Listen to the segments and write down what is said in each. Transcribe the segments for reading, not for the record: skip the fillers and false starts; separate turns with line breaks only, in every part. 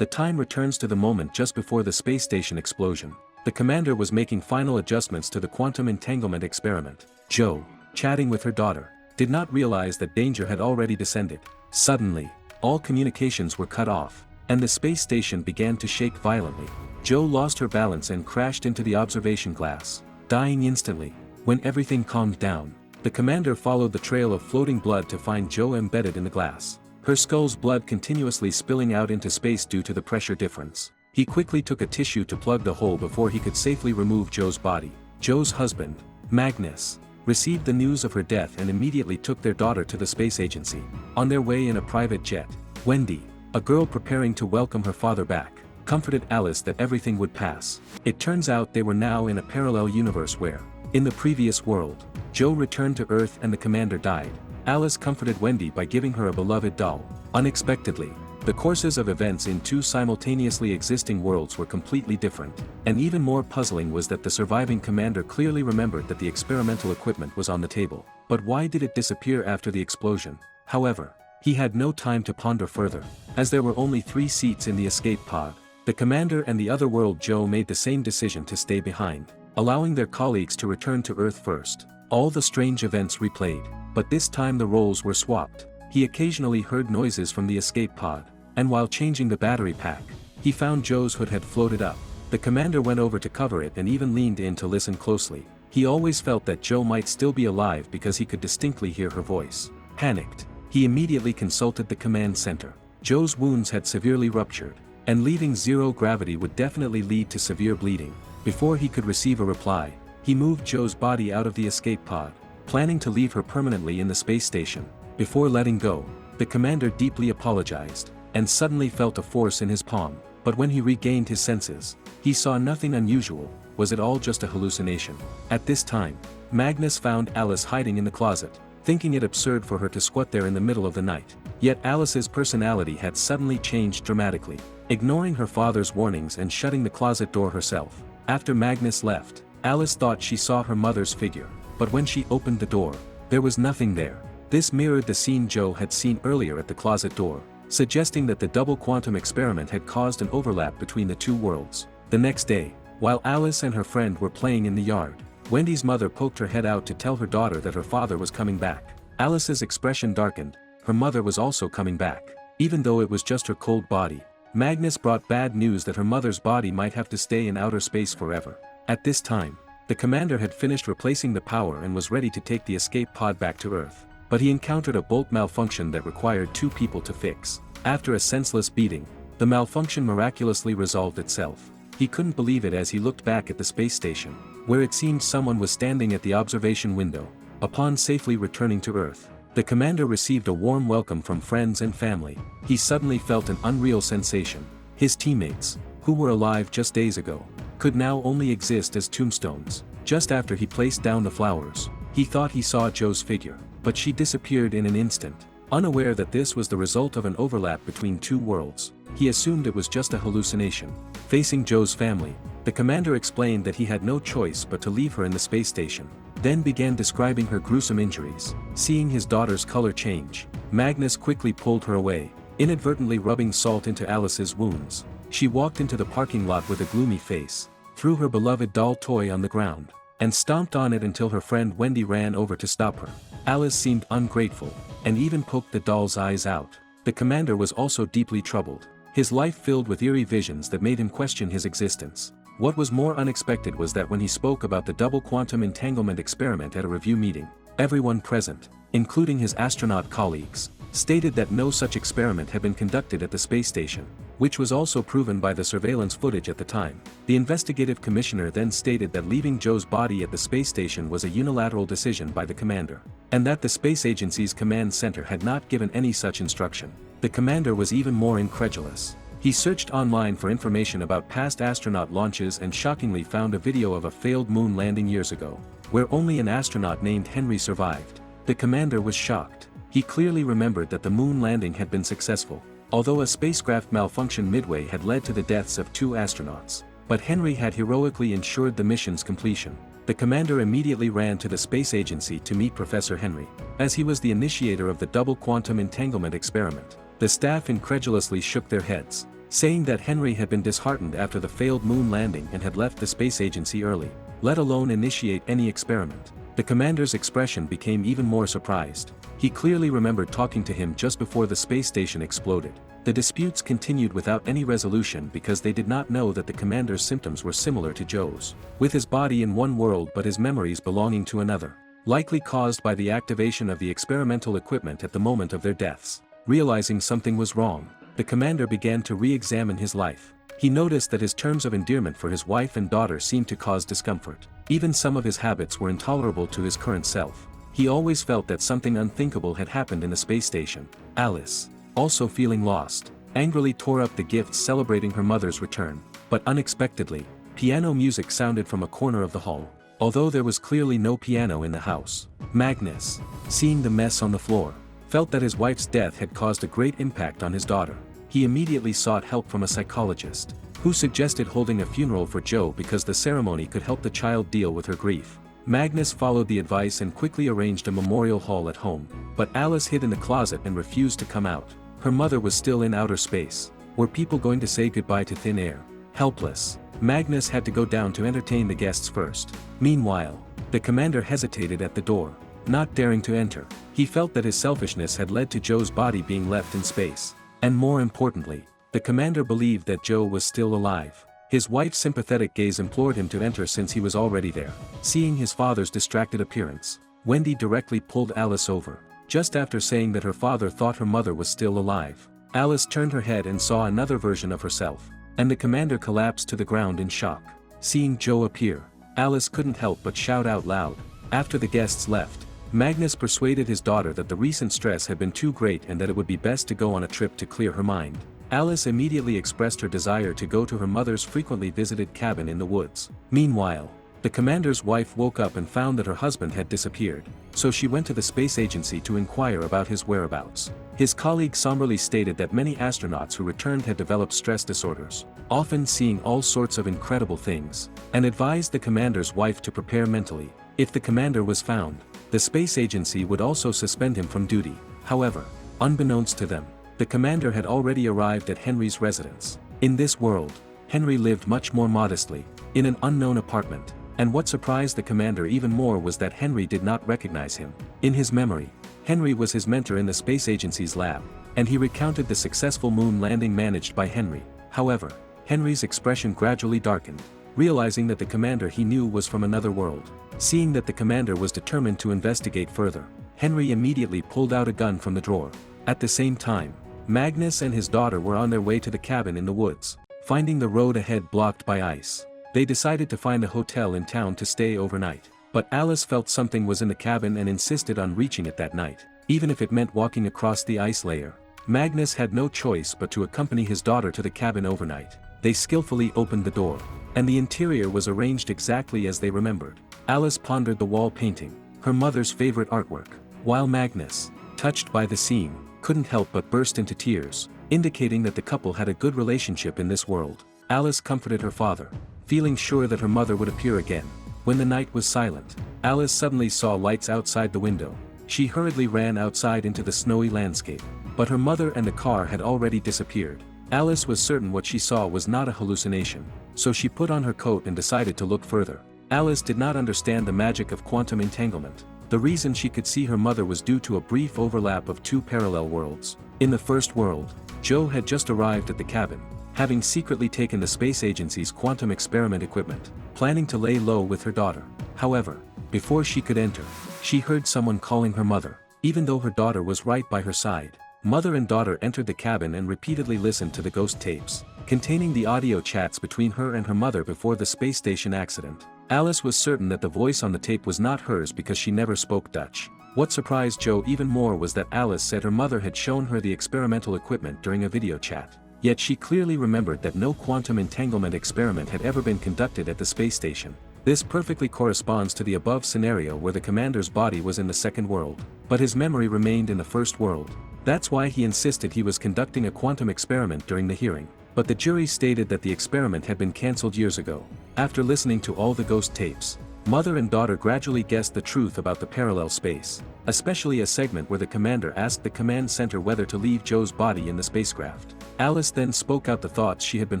the time returns to the moment just before the space station explosion. The commander was making final adjustments to the quantum entanglement experiment. Jo, chatting with her daughter, did not realize that danger had already descended. Suddenly, all communications were cut off, and the space station began to shake violently. Jo lost her balance and crashed into the observation glass, dying instantly. When everything calmed down, the commander followed the trail of floating blood to find Jo embedded in the glass, her skull's blood continuously spilling out into space due to the pressure difference. He quickly took a tissue to plug the hole before he could safely remove Jo's body. Jo's husband, Magnus, received the news of her death and immediately took their daughter to the space agency. On their way in a private jet, Wendy, a girl preparing to welcome her father back, comforted Alice that everything would pass. It turns out they were now in a parallel universe where, in the previous world, Jo returned to Earth and the commander died. Alice comforted Wendy by giving her a beloved doll. Unexpectedly, the courses of events in two simultaneously existing worlds were completely different, and even more puzzling was that the surviving commander clearly remembered that the experimental equipment was on the table. But why did it disappear after the explosion? However, he had no time to ponder further, as there were only 3 seats in the escape pod. The commander and the other world Jo made the same decision to stay behind, allowing their colleagues to return to Earth first. All the strange events replayed, but this time the roles were swapped. He occasionally heard noises from the escape pod, and while changing the battery pack, he found Jo's hood had floated up. The commander went over to cover it and even leaned in to listen closely. He always felt that Jo might still be alive because he could distinctly hear her voice. Panicked, he immediately consulted the command center. Jo's wounds had severely ruptured, and leaving zero gravity would definitely lead to severe bleeding. Before he could receive a reply, he moved Jo's body out of the escape pod, planning to leave her permanently in the space station. Before letting go, the commander deeply apologized, and suddenly felt a force in his palm. But when he regained his senses, he saw nothing unusual. Was it all just a hallucination? At this time, Magnus found Alice hiding in the closet, thinking it absurd for her to squat there in the middle of the night. Yet Alice's personality had suddenly changed dramatically, ignoring her father's warnings and shutting the closet door herself. After Magnus left, Alice thought she saw her mother's figure, but when she opened the door, there was nothing there. This mirrored the scene Jo had seen earlier at the closet door, suggesting that the double quantum experiment had caused an overlap between the two worlds. The next day, while Alice and her friend were playing in the yard, Wendy's mother poked her head out to tell her daughter that her father was coming back. Alice's expression darkened. Her mother was also coming back. Even though it was just her cold body, Magnus brought bad news that her mother's body might have to stay in outer space forever. At this time, the commander had finished replacing the power and was ready to take the escape pod back to Earth. But he encountered a bolt malfunction that required 2 people to fix. After a senseless beating, the malfunction miraculously resolved itself. He couldn't believe it as he looked back at the space station, where it seemed someone was standing at the observation window. Upon safely returning to Earth, the commander received a warm welcome from friends and family. He suddenly felt an unreal sensation. His teammates, who were alive just days ago, could now only exist as tombstones. Just after he placed down the flowers, he thought he saw Jo's figure, but she disappeared in an instant. Unaware that this was the result of an overlap between 2 worlds, he assumed it was just a hallucination. Facing Jo's family, the commander explained that he had no choice but to leave her in the space station, then began describing her gruesome injuries. Seeing his daughter's color change, Magnus quickly pulled her away, inadvertently rubbing salt into Alice's wounds. She walked into the parking lot with a gloomy face, threw her beloved doll toy on the ground, and stomped on it until her friend Wendy ran over to stop her. Alice seemed ungrateful, and even poked the doll's eyes out. The commander was also deeply troubled, his life filled with eerie visions that made him question his existence. What was more unexpected was that when he spoke about the double quantum entanglement experiment at a review meeting, everyone present, including his astronaut colleagues, stated that no such experiment had been conducted at the space station, which was also proven by the surveillance footage at the time. The investigative commissioner then stated that leaving Jo's body at the space station was a unilateral decision by the commander, and that the space agency's command center had not given any such instruction. The commander was even more incredulous. He searched online for information about past astronaut launches and shockingly found a video of a failed moon landing years ago, where only an astronaut named Henry survived. The commander was shocked. He clearly remembered that the moon landing had been successful, although a spacecraft malfunction midway had led to the deaths of 2 astronauts. But Henry had heroically ensured the mission's completion. The commander immediately ran to the space agency to meet Professor Henry, as he was the initiator of the double quantum entanglement experiment. The staff incredulously shook their heads. saying that Henry had been disheartened after the failed moon landing and had left the space agency early, let alone initiate any experiment. The commander's expression became even more surprised. He clearly remembered talking to him just before the space station exploded. The disputes continued without any resolution because they did not know that the commander's symptoms were similar to Joe's, with his body in one world but his memories belonging to another, likely caused by the activation of the experimental equipment at the moment of their deaths. Realizing something was wrong, the commander began to re-examine his life. He noticed that his terms of endearment for his wife and daughter seemed to cause discomfort. Even some of his habits were intolerable to his current self. He always felt that something unthinkable had happened in the space station. Alice, also feeling lost, angrily tore up the gifts celebrating her mother's return. But unexpectedly, piano music sounded from a corner of the hall, although there was clearly no piano in the house. Magnus, seeing the mess on the floor, felt that his wife's death had caused a great impact on his daughter. He immediately sought help from a psychologist, who suggested holding a funeral for Joe because the ceremony could help the child deal with her grief. Magnus followed the advice and quickly arranged a memorial hall at home, but Alice hid in the closet and refused to come out. Her mother was still in outer space. Were people going to say goodbye to thin air? Helpless, Magnus had to go down to entertain the guests first. Meanwhile, the commander hesitated at the door, not daring to enter. He felt that his selfishness had led to Joe's body being left in space. And more importantly, the commander believed that Joe was still alive. His wife's sympathetic gaze implored him to enter since he was already there. Seeing his father's distracted appearance, Wendy directly pulled Alice over, just after saying that her father thought her mother was still alive. Alice turned her head and saw another version of herself, and the commander collapsed to the ground in shock. Seeing Joe appear, Alice couldn't help but shout out loud. After the guests left, Magnus persuaded his daughter that the recent stress had been too great and that it would be best to go on a trip to clear her mind. Alice immediately expressed her desire to go to her mother's frequently visited cabin in the woods. Meanwhile, the commander's wife woke up and found that her husband had disappeared, so she went to the space agency to inquire about his whereabouts. His colleague somberly stated that many astronauts who returned had developed stress disorders, often seeing all sorts of incredible things, and advised the commander's wife to prepare mentally. If the commander was found, the space agency would also suspend him from duty. However, unbeknownst to them, the commander had already arrived at Henry's residence. In this world, Henry lived much more modestly, in an unknown apartment, and what surprised the commander even more was that Henry did not recognize him. In his memory, Henry was his mentor in the space agency's lab, and he recounted the successful moon landing managed by Henry. However, Henry's expression gradually darkened, realizing that the commander he knew was from another world. Seeing that the commander was determined to investigate further, Henry immediately pulled out a gun from the drawer. At the same time, Magnus and his daughter were on their way to the cabin in the woods. Finding the road ahead blocked by ice, they decided to find a hotel in town to stay overnight. But Alice felt something was in the cabin and insisted on reaching it that night, even if it meant walking across the ice layer. Magnus had no choice but to accompany his daughter to the cabin overnight. They skillfully opened the door, and the interior was arranged exactly as they remembered. Alice pondered the wall painting, her mother's favorite artwork, while Magnus, touched by the scene, couldn't help but burst into tears, indicating that the couple had a good relationship in this world. Alice comforted her father, feeling sure that her mother would appear again. When the night was silent, Alice suddenly saw lights outside the window. She hurriedly ran outside into the snowy landscape, but her mother and the car had already disappeared. Alice was certain what she saw was not a hallucination, so she put on her coat and decided to look further. Alice did not understand the magic of quantum entanglement. The reason she could see her mother was due to a brief overlap of two parallel worlds. In the first world, Joe had just arrived at the cabin, having secretly taken the space agency's quantum experiment equipment, planning to lay low with her daughter. However, before she could enter, she heard someone calling her mother. Even though her daughter was right by her side, mother and daughter entered the cabin and repeatedly listened to the ghost tapes, containing the audio chats between her and her mother before the space station accident. Alice was certain that the voice on the tape was not hers because she never spoke Dutch. What surprised Joe even more was that Alice said her mother had shown her the experimental equipment during a video chat. Yet she clearly remembered that no quantum entanglement experiment had ever been conducted at the space station. This perfectly corresponds to the above scenario where the commander's body was in the second world, but his memory remained in the first world. That's why he insisted he was conducting a quantum experiment during the hearing. But the jury stated that the experiment had been cancelled years ago. After listening to all the ghost tapes, Mother and daughter gradually guessed the truth about the parallel space, especially a segment where the commander asked the command center whether to leave Joe's body in the spacecraft. Alice then spoke out the thoughts she had been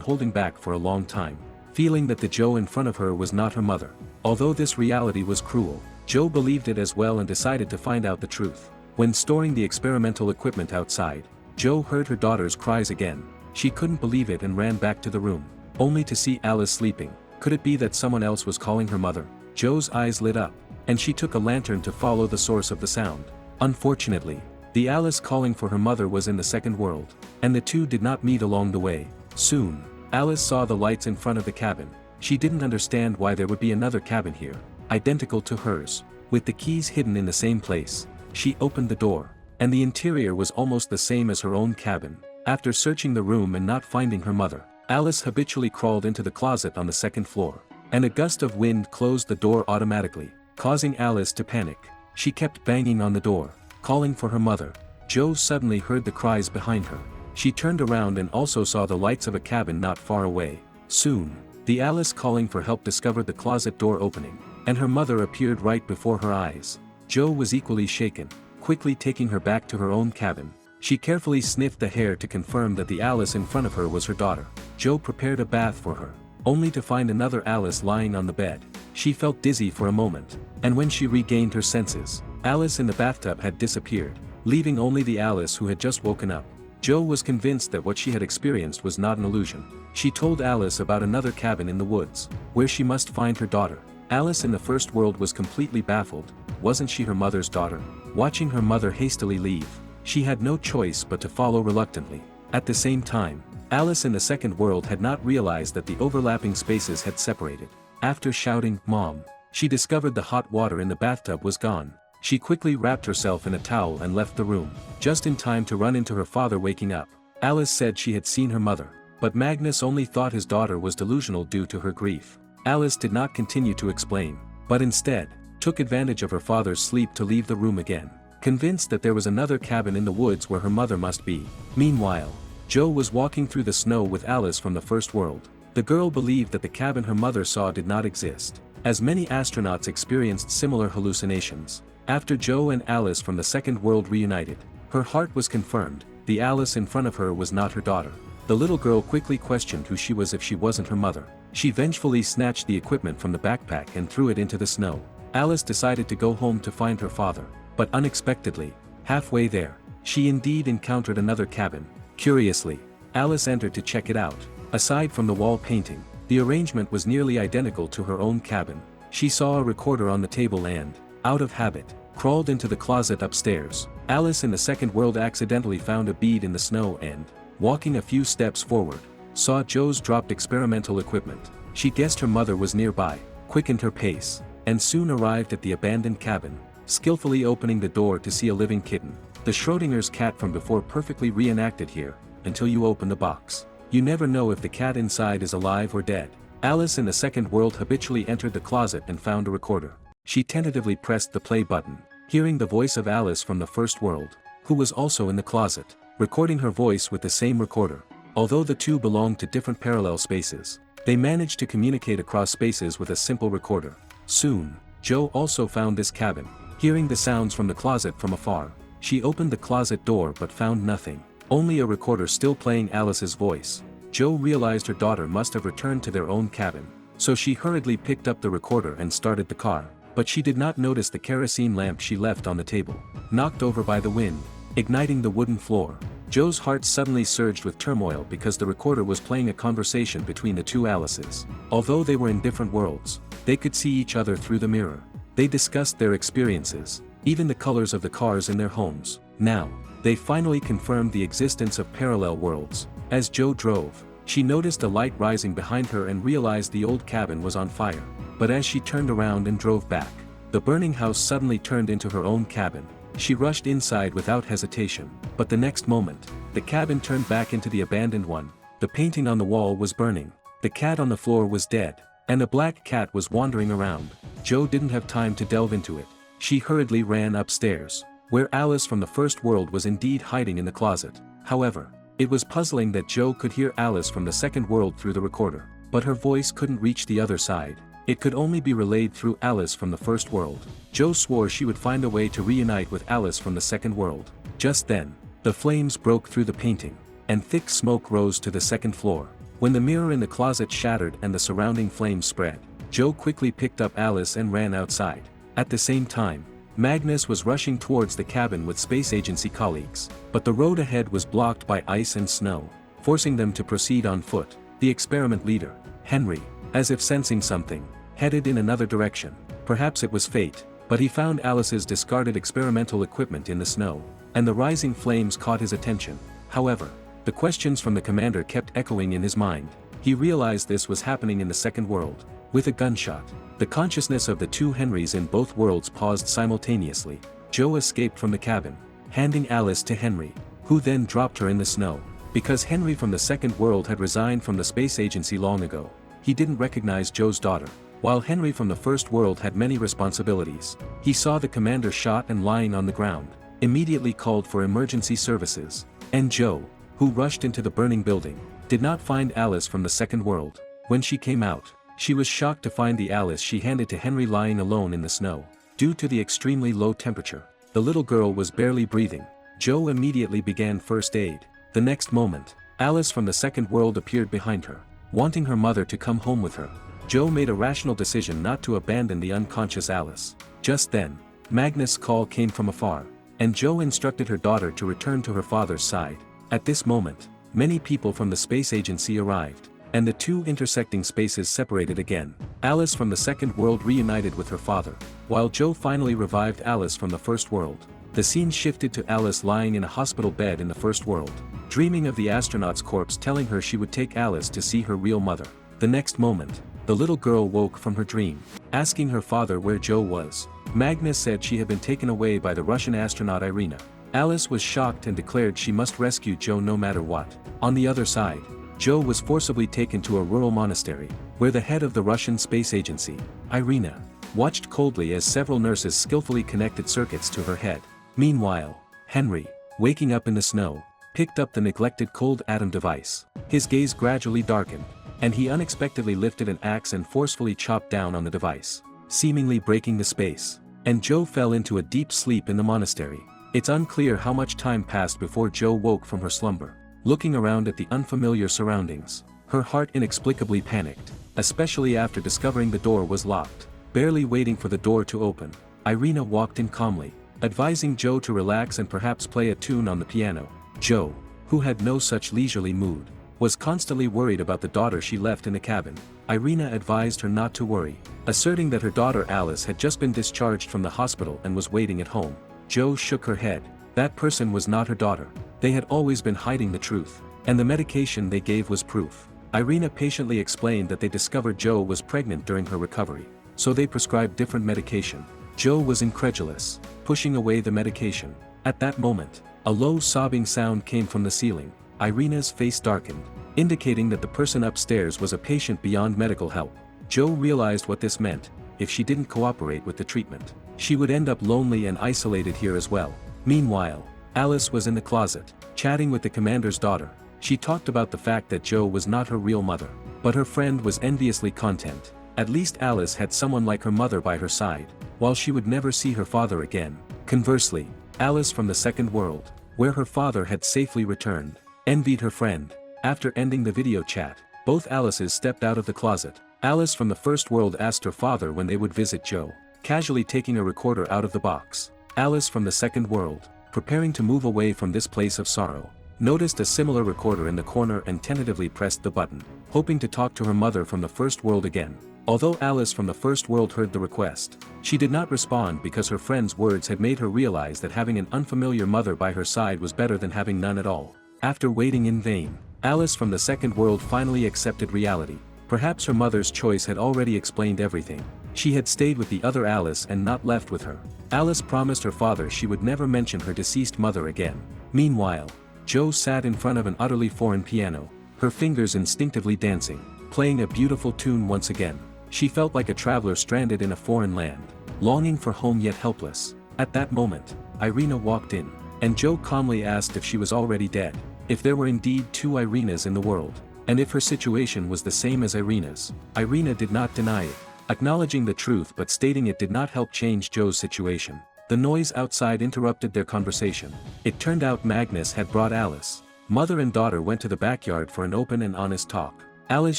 holding back for a long time, feeling that the Joe in front of her was not her mother. Although this reality was cruel, Joe believed it as well and decided to find out the truth. When storing the experimental equipment outside, Joe heard her daughter's cries again. She couldn't believe it and ran back to the room, only to see Alice sleeping. Could it be that someone else was calling her mother? Joe's eyes lit up, and she took a lantern to follow the source of the sound. Unfortunately, the Alice calling for her mother was in the second world, and the two did not meet along the way. Soon, Alice saw the lights in front of the cabin. She didn't understand why there would be another cabin here, identical to hers, with the keys hidden in the same place. She opened the door, and the interior was almost the same as her own cabin. After searching the room and not finding her mother, Alice habitually crawled into the closet on the second floor, and a gust of wind closed the door automatically, causing Alice to panic. She kept banging on the door, calling for her mother. Joe suddenly heard the cries behind her. She turned around and also saw the lights of a cabin not far away. Soon, the Alice calling for help discovered the closet door opening, and her mother appeared right before her eyes. Joe was equally shaken, quickly taking her back to her own cabin. She carefully sniffed the hair to confirm that the Alice in front of her was her daughter. Joe prepared a bath for her, only to find another Alice lying on the bed. She felt dizzy for a moment, and when she regained her senses, Alice in the bathtub had disappeared, leaving only the Alice who had just woken up. Joe was convinced that what she had experienced was not an illusion. She told Alice about another cabin in the woods, where she must find her daughter. Alice in the first world was completely baffled. Wasn't she her mother's daughter? Watching her mother hastily leave, she had no choice but to follow reluctantly. At the same time, Alice in the second world had not realized that the overlapping spaces had separated. After shouting, "Mom," she discovered the hot water in the bathtub was gone. She quickly wrapped herself in a towel and left the room, just in time to run into her father waking up. Alice said she had seen her mother, but Magnus only thought his daughter was delusional due to her grief. Alice did not continue to explain, but instead, took advantage of her father's sleep to leave the room again, convinced that there was another cabin in the woods where her mother must be. Meanwhile, Joe was walking through the snow with Alice from the first world. The girl believed that the cabin her mother saw did not exist, as many astronauts experienced similar hallucinations. After Joe and Alice from the second world reunited, her heart was confirmed. The Alice in front of her was not her daughter. The little girl quickly questioned who she was if she wasn't her mother. She vengefully snatched the equipment from the backpack and threw it into the snow. Alice decided to go home to find her father, but unexpectedly, halfway there, she indeed encountered another cabin. Curiously, Alice entered to check it out. Aside from the wall painting, the arrangement was nearly identical to her own cabin. She saw a recorder on the table and, out of habit, crawled into the closet upstairs. Alice in the second world accidentally found a bead in the snow and, walking a few steps forward, saw Joe's dropped experimental equipment. She guessed her mother was nearby, quickened her pace, and soon arrived at the abandoned cabin, skillfully opening the door to see a living kitten. The Schrodinger's cat from before perfectly reenacted here, until you open the box. You never know if the cat inside is alive or dead. Alice in the second world habitually entered the closet and found a recorder. She tentatively pressed the play button, hearing the voice of Alice from the first world, who was also in the closet, recording her voice with the same recorder. Although the two belonged to different parallel spaces, they managed to communicate across spaces with a simple recorder. Soon, Joe also found this cabin. Hearing the sounds from the closet from afar, she opened the closet door but found nothing, only a recorder still playing Alice's voice. Joe realized her daughter must have returned to their own cabin, so she hurriedly picked up the recorder and started the car, but she did not notice the kerosene lamp she left on the table, knocked over by the wind, igniting the wooden floor. Joe's heart suddenly surged with turmoil because the recorder was playing a conversation between the two Alices. Although they were in different worlds, they could see each other through the mirror. They discussed their experiences, even the colors of the cars in their homes. Now, they finally confirmed the existence of parallel worlds. As Joe drove, she noticed a light rising behind her and realized the old cabin was on fire. But as she turned around and drove back, the burning house suddenly turned into her own cabin. She rushed inside without hesitation, but the next moment, the cabin turned back into the abandoned one. The painting on the wall was burning, the cat on the floor was dead, and a black cat was wandering around. Joe didn't have time to delve into it. She hurriedly ran upstairs, where Alice from the first world was indeed hiding in the closet. However, it was puzzling that Joe could hear Alice from the second world through the recorder, but her voice couldn't reach the other side. It could only be relayed through Alice from the first world. Joe swore she would find a way to reunite with Alice from the second world. Just then, the flames broke through the painting, and thick smoke rose to the second floor. When the mirror in the closet shattered and the surrounding flames spread, Joe quickly picked up Alice and ran outside. At the same time, Magnus was rushing towards the cabin with space agency colleagues, but the road ahead was blocked by ice and snow, forcing them to proceed on foot. The experiment leader, Henry, as if sensing something, headed in another direction. Perhaps it was fate, but he found Alice's discarded experimental equipment in the snow, and the rising flames caught his attention. However, the questions from the commander kept echoing in his mind. He realized this was happening in the second world. With a gunshot, the consciousness of the two Henrys in both worlds paused simultaneously. Joe escaped from the cabin, handing Alice to Henry, who then dropped her in the snow. Because Henry from the second world had resigned from the space agency long ago, he didn't recognize Joe's daughter. While Henry from the first world had many responsibilities, he saw the commander shot and lying on the ground, immediately called for emergency services. And Joe, who rushed into the burning building, did not find Alice from the second world. When she came out, she was shocked to find the Alice she handed to Henry lying alone in the snow. Due to the extremely low temperature, the little girl was barely breathing. Joe immediately began first aid. The next moment, Alice from the second world appeared behind her, wanting her mother to come home with her. Joe made a rational decision not to abandon the unconscious Alice. Just then, Magnus' call came from afar, and Joe instructed her daughter to return to her father's side. At this moment, many people from the space agency arrived, and the two intersecting spaces separated again. Alice from the second world reunited with her father, while Joe finally revived Alice from the first world. The scene shifted to Alice lying in a hospital bed in the first world, dreaming of the astronaut's corpse telling her she would take Alice to see her real mother. The next moment, the little girl woke from her dream, asking her father where Joe was. Magnus said she had been taken away by the Russian astronaut Irina. Alice was shocked and declared she must rescue Joe no matter what. On the other side, Joe was forcibly taken to a rural monastery, where the head of the Russian space agency, Irina, watched coldly as several nurses skillfully connected circuits to her head. Meanwhile, Henry, waking up in the snow, picked up the neglected cold atom device. His gaze gradually darkened, and he unexpectedly lifted an axe and forcefully chopped down on the device, seemingly breaking the space. And Joe fell into a deep sleep in the monastery. It's unclear how much time passed before Joe woke from her slumber. Looking around at the unfamiliar surroundings, her heart inexplicably panicked, especially after discovering the door was locked. Barely waiting for the door to open, Irina walked in calmly, advising Joe to relax and perhaps play a tune on the piano. Joe, who had no such leisurely mood, was constantly worried about the daughter she left in the cabin. Irina advised her not to worry, asserting that her daughter Alice had just been discharged from the hospital and was waiting at home. Joe shook her head. That person was not her daughter. They had always been hiding the truth, and the medication they gave was proof. Irina patiently explained that they discovered Joe was pregnant during her recovery, so they prescribed different medication. Joe was incredulous, pushing away the medication. At that moment, a low sobbing sound came from the ceiling. Irina's face darkened, indicating that the person upstairs was a patient beyond medical help. Joe realized what this meant. If she didn't cooperate with the treatment, she would end up lonely and isolated here as well. Meanwhile, Alice was in the closet, chatting with the commander's daughter. She talked about the fact that Joe was not her real mother, but her friend was enviously content. At least Alice had someone like her mother by her side, while she would never see her father again. Conversely, Alice from the second world, where her father had safely returned, envied her friend. After ending the video chat, both Alices stepped out of the closet. Alice from the first world asked her father when they would visit Joe, casually taking a recorder out of the box. Alice from the second world, preparing to move away from this place of sorrow, noticed a similar recorder in the corner and tentatively pressed the button, hoping to talk to her mother from the first world again. Although Alice from the first world heard the request, she did not respond because her friend's words had made her realize that having an unfamiliar mother by her side was better than having none at all. After waiting in vain, Alice from the second world finally accepted reality. Perhaps her mother's choice had already explained everything. She had stayed with the other Alice and not left with her. Alice promised her father she would never mention her deceased mother again. Meanwhile, Joe sat in front of an utterly foreign piano, her fingers instinctively dancing, playing a beautiful tune once again. She felt like a traveler stranded in a foreign land, longing for home yet helpless. At that moment, Irina walked in, and Joe calmly asked if she was already dead, if there were indeed two Irinas in the world, and if her situation was the same as Irina's. Irina did not deny it. acknowledging the truth but stating it did not help change Joe's situation. The noise outside interrupted their conversation. It turned out Magnus had brought Alice. Mother and daughter went to the backyard for an open and honest talk. Alice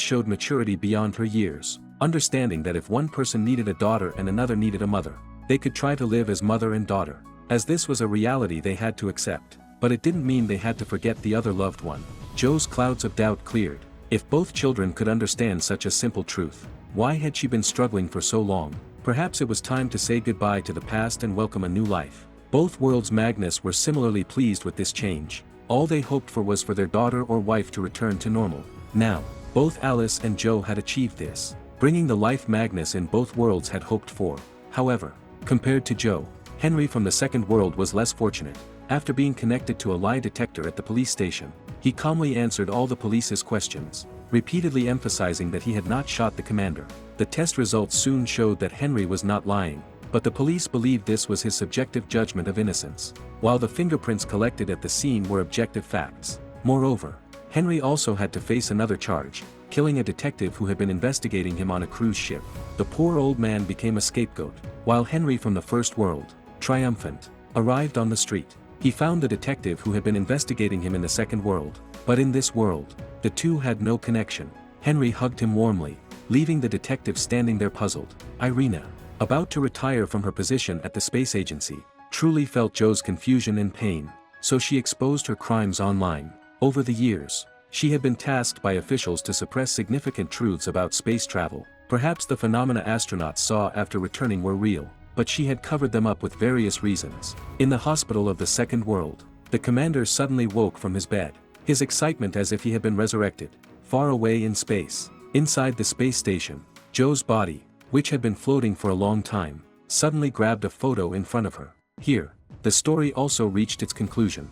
showed maturity beyond her years, understanding that if one person needed a daughter and another needed a mother, they could try to live as mother and daughter. As this was a reality they had to accept, but it didn't mean they had to forget the other loved one. Joe's clouds of doubt cleared. If both children could understand such a simple truth, why had she been struggling for so long? Perhaps it was time to say goodbye to the past and welcome a new life. Both worlds' Magnus were similarly pleased with this change. All they hoped for was for their daughter or wife to return to normal. Now, both Alice and Joe had achieved this, bringing the life Magnus in both worlds had hoped for. However, compared to Joe, Henry from the second world was less fortunate. After being connected to a lie detector at the police station, he calmly answered all the police's questions, repeatedly emphasizing that he had not shot the commander. The test results soon showed that Henry was not lying, but the police believed this was his subjective judgment of innocence, while the fingerprints collected at the scene were objective facts. Moreover, Henry also had to face another charge, killing a detective who had been investigating him on a cruise ship. The poor old man became a scapegoat, while Henry from the first world, triumphant, arrived on the street. He found the detective who had been investigating him in the second world, but in this world, the two had no connection. Henry hugged him warmly, leaving the detective standing there puzzled. Irina, about to retire from her position at the space agency, truly felt Joe's confusion and pain, so she exposed her crimes online. Over the years, she had been tasked by officials to suppress significant truths about space travel. Perhaps the phenomena astronauts saw after returning were real, but she had covered them up with various reasons. In the hospital of the second world, the commander suddenly woke from his bed, his excitement as if he had been resurrected, far away in space. Inside the space station, Joe's body, which had been floating for a long time, suddenly grabbed a photo in front of her. Here, the story also reached its conclusion.